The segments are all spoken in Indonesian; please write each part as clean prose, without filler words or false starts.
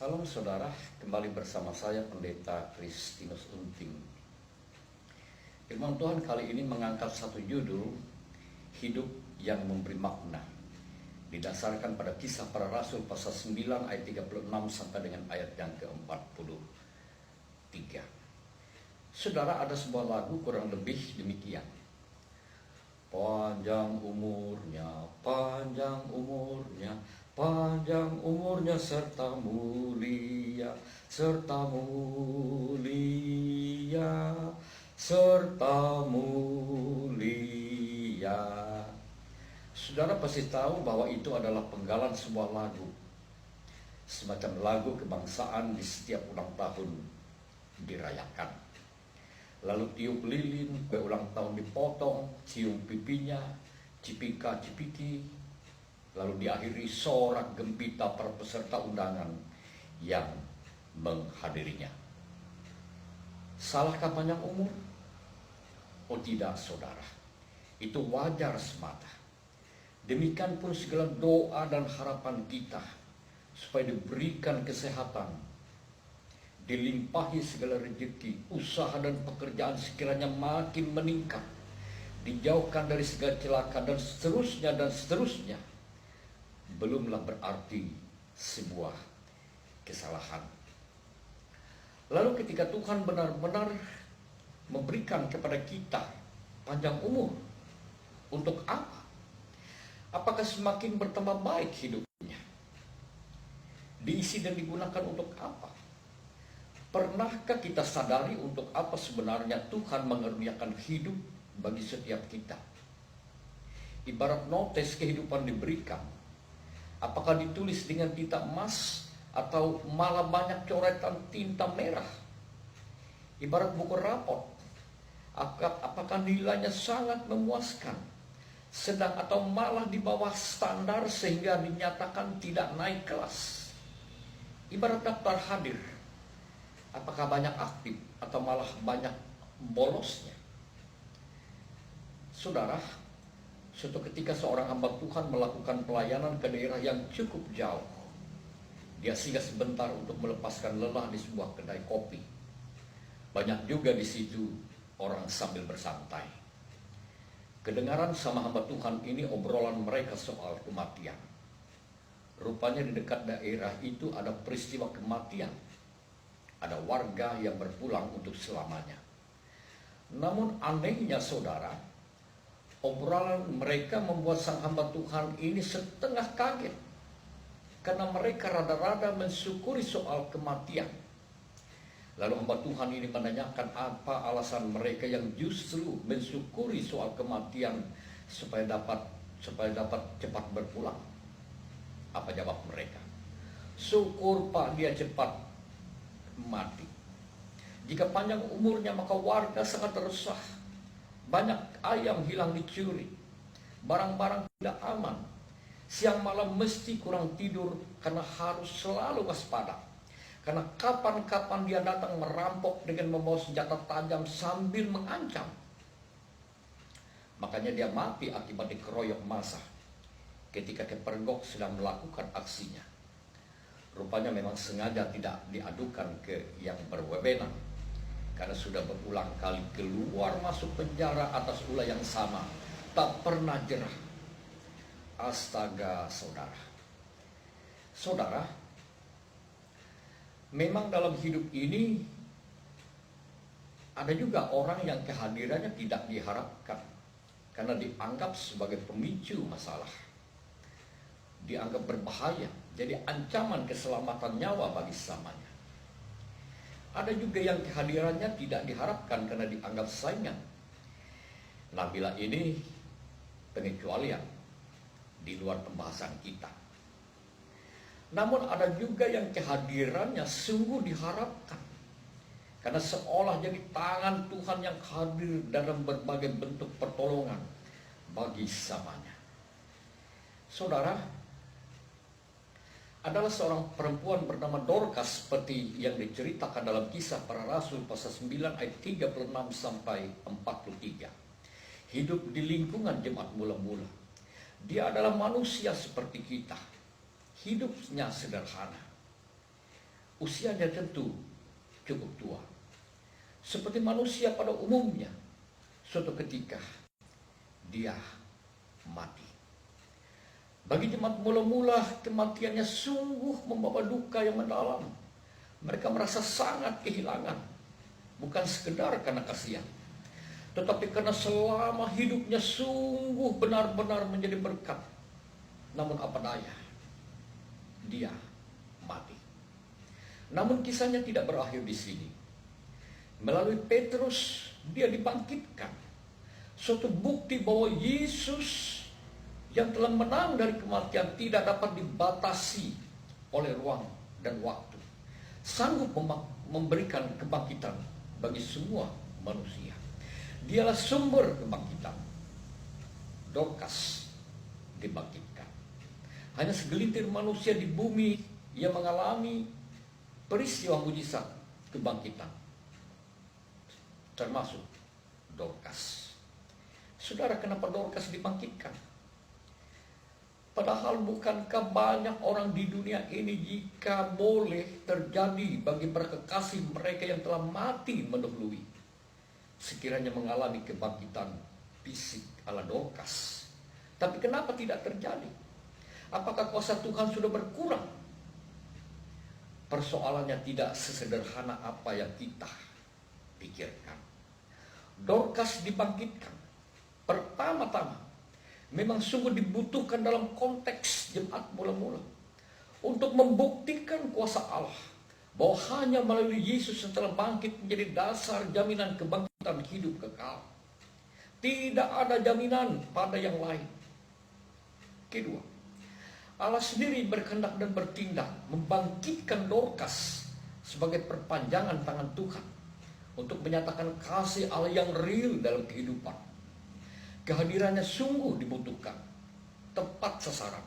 Salam saudara, kembali bersama saya Pendeta Kristinus Unting. Firman Tuhan kali ini mengangkat satu judul, Hidup yang Memberi Makna, didasarkan pada Kisah Para Rasul pasal 9 ayat 36 sampai dengan ayat yang ke-43. Saudara, ada sebuah lagu kurang lebih demikian. Panjang umurnya, panjang umurnya, panjang umurnya serta mulia, serta mulia, serta mulia. Saudara pasti tahu bahwa itu adalah penggalan sebuah lagu, semacam lagu kebangsaan di setiap ulang tahun dirayakan. Lalu tiup lilin, kue ulang tahun dipotong, cium pipinya, cipika cipiki, lalu diakhiri sorak gembita para peserta undangan yang menghadirinya. Salahkah panjang umur? Oh tidak saudara, itu wajar semata. Demikian pun segala doa dan harapan kita supaya diberikan kesehatan, dilimpahi segala rezeki, usaha dan pekerjaan sekiranya makin meningkat, dijauhkan dari segala celaka dan seterusnya, belumlah berarti sebuah kesalahan. Lalu ketika Tuhan benar-benar memberikan kepada kita panjang umur, untuk apa? Apakah semakin bertambah baik hidupnya? Diisi dan digunakan untuk apa? Pernahkah kita sadari untuk apa sebenarnya Tuhan mengaruniakan hidup bagi setiap kita? Ibarat notes kehidupan diberikan, apakah ditulis dengan tinta emas atau malah banyak coretan tinta merah? Ibarat buku rapot, apakah nilainya sangat memuaskan, sedang atau malah di bawah standar sehingga dinyatakan tidak naik kelas? Ibarat daftar hadir, apakah banyak aktif atau malah banyak bolosnya? Saudara, suatu ketika seorang hamba Tuhan melakukan pelayanan ke daerah yang cukup jauh. Dia singgah sebentar untuk melepaskan lelah di sebuah kedai kopi. Banyak juga di situ orang sambil bersantai. Kedengaran sama hamba Tuhan ini obrolan mereka soal kematian. Rupanya di dekat daerah itu ada peristiwa kematian. Ada warga yang berpulang untuk selamanya. Namun anehnya saudara, obrolan mereka membuat sang hamba Tuhan ini setengah kaget. Karena mereka rada-rada mensyukuri soal kematian. Lalu hamba Tuhan ini menanyakan apa alasan mereka yang justru mensyukuri soal kematian supaya dapat cepat berpulang. Apa jawab mereka? Syukur Pak, dia cepat mati. Jika panjang umurnya maka warga sangat resah. Banyak ayam hilang dicuri, barang-barang tidak aman. Siang malam mesti kurang tidur karena harus selalu waspada. Karena kapan-kapan dia datang merampok dengan membawa senjata tajam sambil mengancam. Makanya dia mati akibat dikeroyok massa ketika kepergok sedang melakukan aksinya. Rupanya memang sengaja tidak diadukan ke yang berwenang, karena sudah berulang kali keluar masuk penjara atas ulah yang sama, tak pernah jerah. Astaga saudara. Saudara, memang dalam hidup ini ada juga orang yang kehadirannya tidak diharapkan karena dianggap sebagai pemicu masalah, dianggap berbahaya, jadi ancaman keselamatan nyawa bagi sesamanya. Ada juga yang kehadirannya tidak diharapkan karena dianggap saingan. Nah, bila ini pengecualian di luar pembahasan kita. Namun ada juga yang kehadirannya sungguh diharapkan, karena seolah jadi tangan Tuhan yang hadir dalam berbagai bentuk pertolongan bagi sesamanya. Saudara, adalah seorang perempuan bernama Dorcas seperti yang diceritakan dalam Kisah Para Rasul pasal 9 ayat 36 sampai 43. Hidup di lingkungan jemaat mula-mula. Dia adalah manusia seperti kita. Hidupnya sederhana. usianya tentu cukup tua. Seperti manusia pada umumnya, suatu ketika dia mati. Bagi jemaat mula-mula, kematiannya sungguh membawa duka yang mendalam. Mereka merasa sangat kehilangan, bukan sekedar karena kasihan, tetapi karena selama hidupnya sungguh benar-benar menjadi berkat. Namun apa daya, dia mati. Namun kisahnya tidak berakhir di sini. Melalui Petrus, dia dibangkitkan. Suatu bukti bahwa Yesus yang telah menang dari kematian tidak dapat dibatasi oleh ruang dan waktu. Sanggup memberikan kebangkitan bagi semua manusia. Dialah sumber kebangkitan. Dorcas dibangkitkan. Hanya segelintir manusia di bumi yang mengalami peristiwa mujizat kebangkitan, termasuk Dorcas. Saudara, kenapa Dorcas dibangkitkan? Padahal bukankah banyak orang di dunia ini jika boleh terjadi bagi para kekasih mereka yang telah mati mendahului, sekiranya mengalami kebangkitan fisik ala Dorcas. Tapi kenapa tidak terjadi? Apakah kuasa Tuhan sudah berkurang? Persoalannya tidak sesederhana apa yang kita pikirkan. Dorcas dibangkitkan. Pertama-tama, memang sungguh dibutuhkan dalam konteks jemaat mula-mula untuk membuktikan kuasa Allah, bahwa hanya melalui Yesus yang telah bangkit menjadi dasar jaminan kebangkitan hidup kekal. Tidak ada jaminan pada yang lain. Kedua, Allah sendiri berkehendak dan bertindak membangkitkan Dorcas sebagai perpanjangan tangan Tuhan untuk menyatakan kasih Allah yang real dalam kehidupan. Kehadirannya sungguh dibutuhkan, tepat sasaran,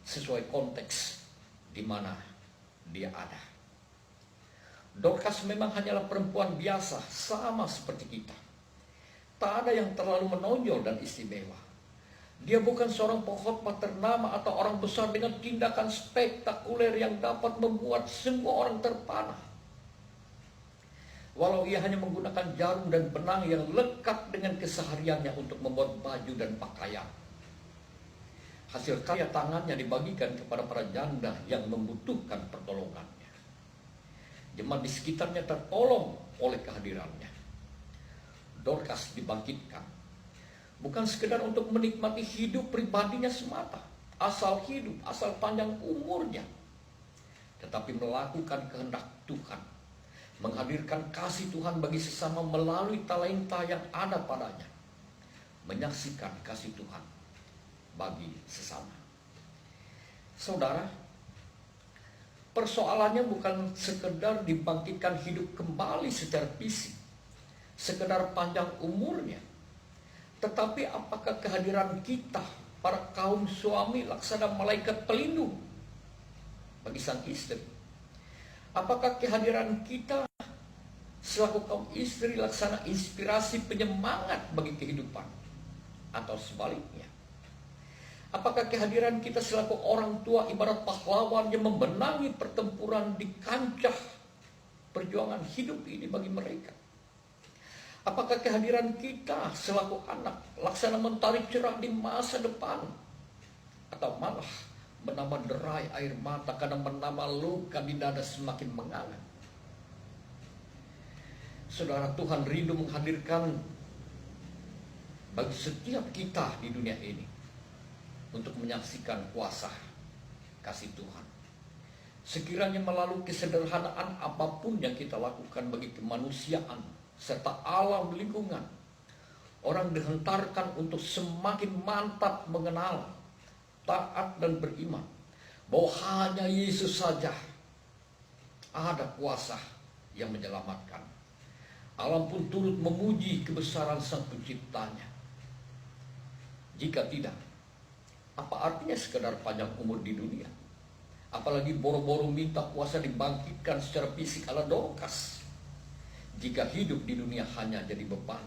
sesuai konteks di mana dia ada. Dorcas memang hanyalah perempuan biasa, sama seperti kita. Tak ada yang terlalu menonjol dan istimewa. Dia bukan seorang pengkhotbah ternama atau orang besar dengan tindakan spektakuler yang dapat membuat semua orang terpana. Walau ia hanya menggunakan jarum dan benang yang lekat dengan kesehariannya untuk membuat baju dan pakaian. Hasil karya tangannya dibagikan kepada para janda yang membutuhkan pertolongannya. Jemaat di sekitarnya tertolong oleh kehadirannya. Dorcas dibangkitkan, bukan sekedar untuk menikmati hidup pribadinya semata, asal hidup, asal panjang umurnya, tetapi melakukan kehendak Tuhan, menghadirkan kasih Tuhan bagi sesama melalui talenta yang ada padanya, menyaksikan kasih Tuhan bagi sesama. Saudara, persoalannya bukan sekedar dibangkitkan hidup kembali secara fisik, sekedar panjang umurnya, tetapi apakah kehadiran kita, para kaum suami laksana malaikat pelindung bagi sang istri? Apakah kehadiran kita selaku kaum istri laksana inspirasi penyemangat bagi kehidupan? Atau sebaliknya? Apakah kehadiran kita selaku orang tua ibarat pahlawan yang membenangi pertempuran di kancah perjuangan hidup ini bagi mereka? Apakah kehadiran kita selaku anak laksana mentari cerah di masa depan? Atau malah menambah derai air mata karena menambah luka di dada semakin menganga? Saudara, Tuhan rindu menghadirkan bagi setiap kita di dunia ini untuk menyaksikan kuasa kasih Tuhan. Sekiranya melalui kesederhanaan apapun yang kita lakukan bagi kemanusiaan serta alam lingkungan, orang dihentarkan untuk semakin mantap mengenal, taat dan beriman bahwa hanya Yesus saja ada kuasa yang menyelamatkan. Alam pun turut memuji kebesaran Sang Penciptanya. Jika tidak, apa artinya sekedar panjang umur di dunia? Apalagi boro-boro minta kuasa dibangkitkan secara fisik ala Dorcas. Jika hidup di dunia hanya jadi beban,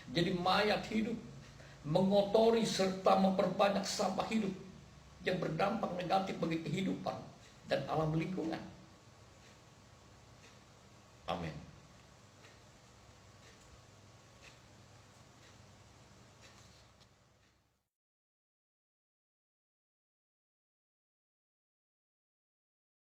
jadi mayat hidup, mengotori serta memperbanyak sampah hidup yang berdampak negatif bagi kehidupan dan alam lingkungan.